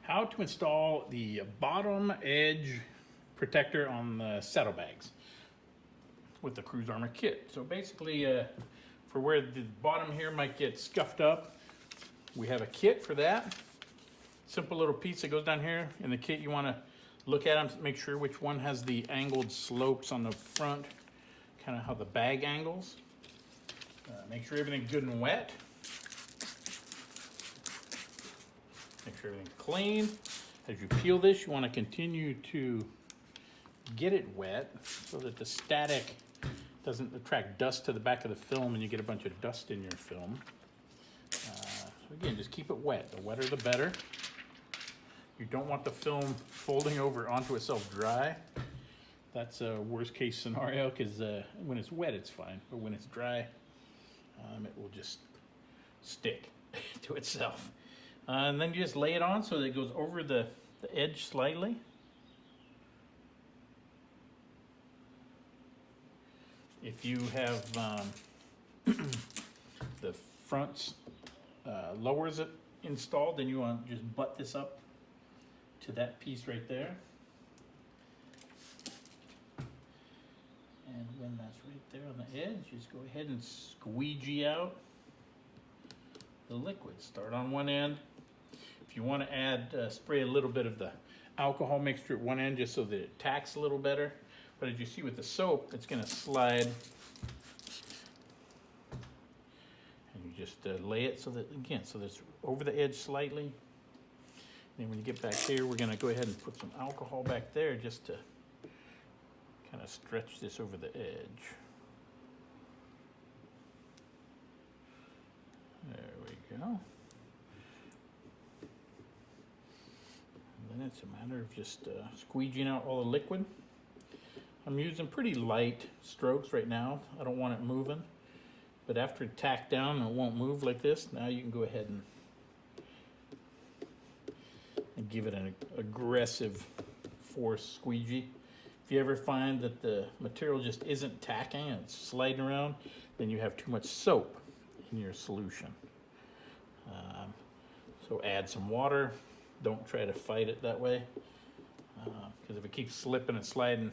how to install the bottom edge protector on the saddlebags with the CruzArmor kit. So basically, for where the bottom here might get scuffed up, we have a kit for that. Simple little piece that goes down here. In the kit, you want to look at them, make sure which one has the angled slopes on the front, kind of how the bag angles. Make sure everything's good and wet. Make sure everything's clean. As you peel this, you want to continue to get it wet so that the static doesn't attract dust to the back of the film and you get a bunch of dust in your film. So again, just keep it wet. The wetter the better. You don't want the film folding over onto itself dry. That's a worst case scenario because when it's wet it's fine, but when it's dry it will just stick to itself. And then you just lay it on so that it goes over the edge slightly. If you have the fronts lowers it installed, then you want to just butt this up to that piece right there. And when that's right there on the edge, just go ahead and squeegee out the liquid. Start on one end. If you want to add, spray a little bit of the alcohol mixture at one end just so that it tacks a little better. But as you see with the soap, it's going to slide. And you just lay it so that, again, so that's over the edge slightly. And then when you get back here, we're going to go ahead and put some alcohol back there just to kind of stretch this over the edge. There we go. And then it's a matter of just squeegeeing out all the liquid. I'm using pretty light strokes right now. I don't want it moving. But after it tacked down and it won't move like this, now you can go ahead and give it an aggressive force squeegee. If you ever find that the material just isn't tacking and it's sliding around, then you have too much soap in your solution. So add some water. Don't try to fight it that way, because if it keeps slipping and sliding,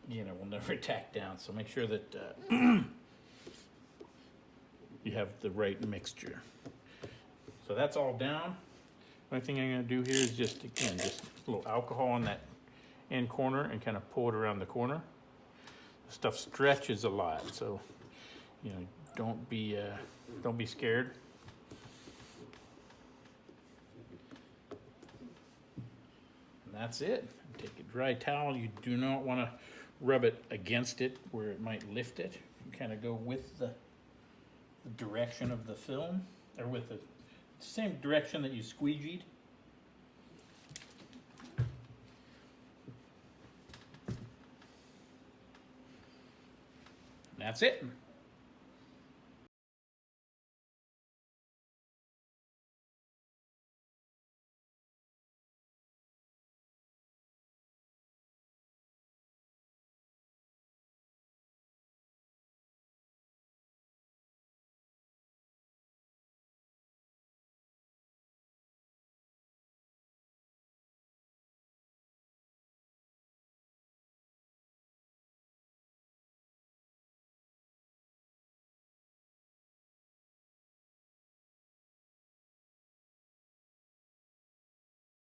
you know, we'll never tack down. So make sure that you have the right mixture. So that's all down. The only thing I'm going to do here is just, again, just a little alcohol on that end corner and kind of pull it around the corner. The stuff stretches a lot, so you know, don't be scared. And that's it. Take a dry towel. You do not want to rub it against it where it might lift it. You kind of go with the direction of the film, or with the same direction that you squeegeed. That's it.